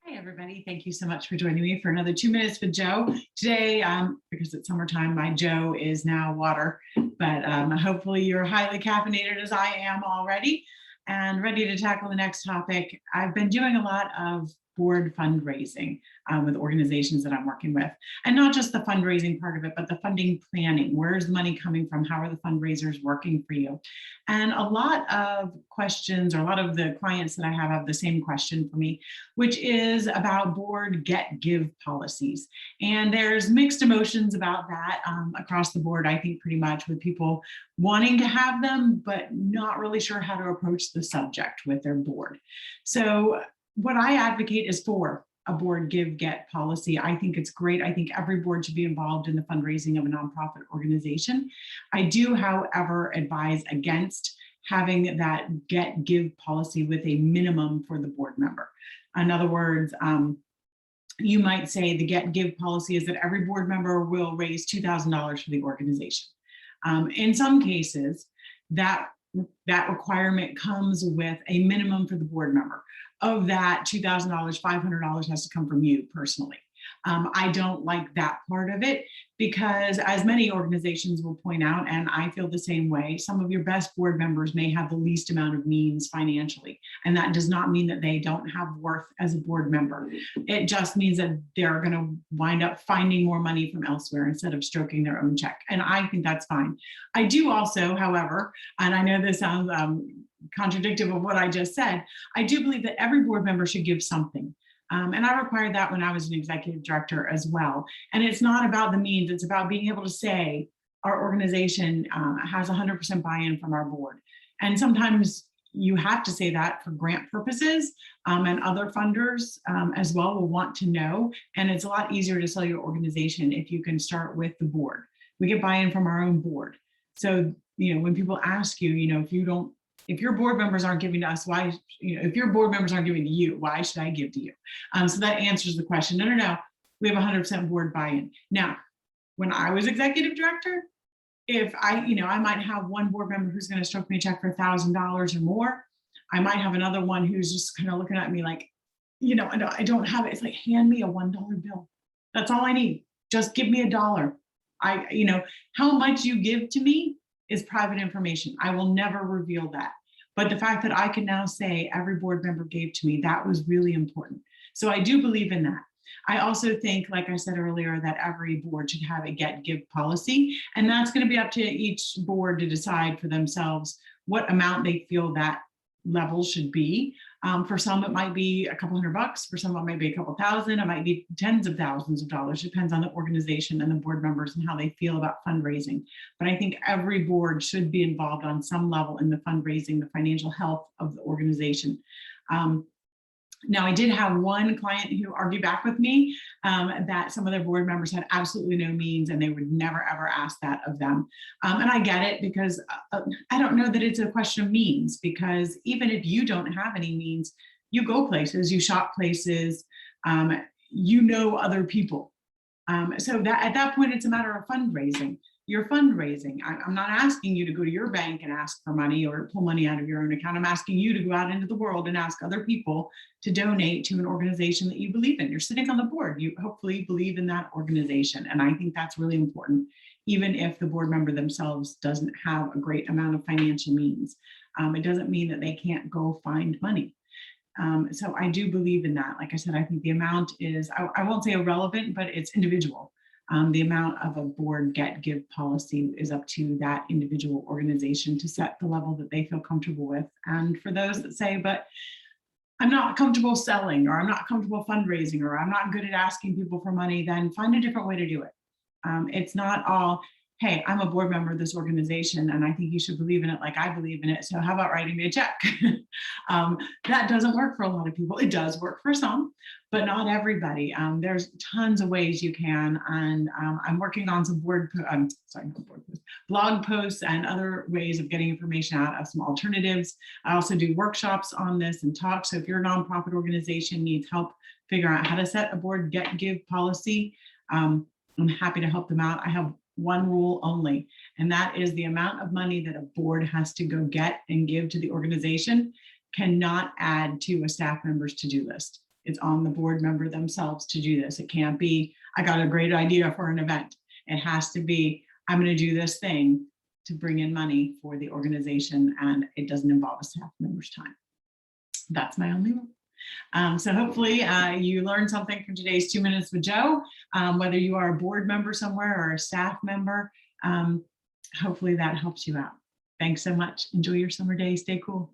Hi, everybody. Thank you so much for joining me for another 2 minutes with Joe. Today, because it's summertime, my Joe is now water, but hopefully you're highly caffeinated as I am already and ready to tackle the next topic. I've been doing a lot of board fundraising with organizations that I'm working with, and not just the fundraising part of it, but the funding planning. Where's the money coming from? How are the fundraisers working for you? And a lot of questions, or a lot of the clients that I have the same question for me, which is about board get-give policies. And there's mixed emotions about that across the board, I think, pretty much, with people wanting to have them, but not really sure how to approach the subject with their board. So what I advocate is for a board give-get policy. I think it's great. I think every board should be involved in the fundraising of a nonprofit organization. I do, however, advise against having that get-give policy with a minimum for the board member. In other words, you might say the get-give policy is that every board member will raise $2,000 for the organization. In some cases, that requirement comes with a minimum for the board member. Of that $2,000, $500 has to come from you personally. I don't like that part of it because, as many organizations will point out, and I feel the same way, some of your best board members may have the least amount of means financially. And that does not mean that they don't have worth as a board member. It just means that they're going to wind up finding more money from elsewhere instead of stroking their own check. And I think that's fine. I do also, however, and I know this sounds contradictory of what I just said, I do believe that every board member should give something. And I required that when I was an executive director as well. And it's not about the means, it's about being able to say our organization has 100% buy-in from our board. And sometimes you have to say that for grant purposes, and other funders as well will want to know. And it's a lot easier to sell your organization if you can start with the board. We get buy-in from our own board. So, when people ask you, if your board members aren't giving to us, why, if your board members aren't giving to you, why should I give to you? So that answers the question. No, we have 100% board buy-in. Now, when I was executive director, if I might have one board member who's going to stroke me a check for $1,000 or more. I might have another one who's just kind of looking at me like, I don't have it. It's like, hand me a $1 bill. That's all I need. Just give me $1. How much you give to me is private information. I will never reveal that. But the fact that I can now say every board member gave to me, that was really important. So I do believe in that. I also think, like I said earlier, that every board should have a get-give policy. And that's going to be up to each board to decide for themselves what amount they feel that level should be. For some, it might be a couple $100. For some, it might be a couple thousand. It might be tens of thousands of dollars. Depends on the organization and the board members and how they feel about fundraising. But I think every board should be involved on some level in the fundraising, the financial health of the organization. Now, I did have one client who argued back with me that some of their board members had absolutely no means and they would never, ever ask that of them. And I get it, because I don't know that it's a question of means, because even if you don't have any means, you go places, you shop places, other people. So that at that point, it's a matter of fundraising. You're fundraising. I'm not asking you to go to your bank and ask for money or pull money out of your own account. I'm asking you to go out into the world and ask other people to donate to an organization that you believe in. You're sitting on the board. You hopefully believe in that organization. And I think that's really important, even if the board member themselves doesn't have a great amount of financial means. It doesn't mean that they can't go find money. So I do believe in that. Like I said, I think the amount is, I won't say irrelevant, but it's individual. The amount of a board get-give policy is up to that individual organization to set the level that they feel comfortable with. And for those that say, but I'm not comfortable selling, or I'm not comfortable fundraising, or I'm not good at asking people for money, then find a different way to do it. It's not all, hey, I'm a board member of this organization and I think you should believe in it like I believe in it. So how about writing me a check? That doesn't work for a lot of people. It does work for some, but not everybody. There's tons of ways you can. And I'm working on some blog posts and other ways of getting information out of some alternatives. I also do workshops on this and talk. So if your nonprofit organization needs help figuring out how to set a board get-give policy, I'm happy to help them out. I have one rule only, and that is the amount of money that a board has to go get and give to the organization cannot add to a staff member's to-do list. It's on the board member themselves to do this. It can't be, I got a great idea for an event. It has to be, I'm going to do this thing to bring in money for the organization, and it doesn't involve a staff member's time. That's my only rule. So hopefully you learned something from today's 2 Minutes with Joe, whether you are a board member somewhere or a staff member. Hopefully that helps you out. Thanks so much. Enjoy your summer day. Stay cool.